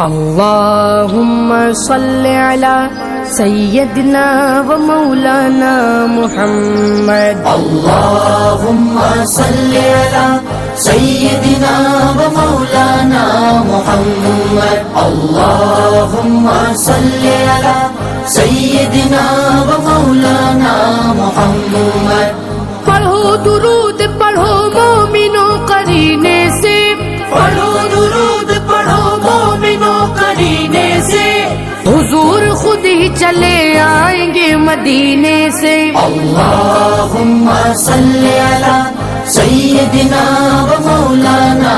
अल्लाहुम्मा सल्लि अला सय्यदना व मौलाना मुहम्मद। अल्लाहुम्मा सल्लि अला सय्यदना व मौलाना मुहम्मद। अल्लाहुम्मा सल्लि अला सय्यदना व मौलाना मुहम्मद। पढ़ो दुरूद पढ़ो मोमिनो करीने से, पढ़ो दुरूद पढ़ो मोमिनो करीने से, हुजूर खुद ही चले आएंगे मदीने से। अल्लाहुम्मा सल्लि अला सय्यदना व मौलाना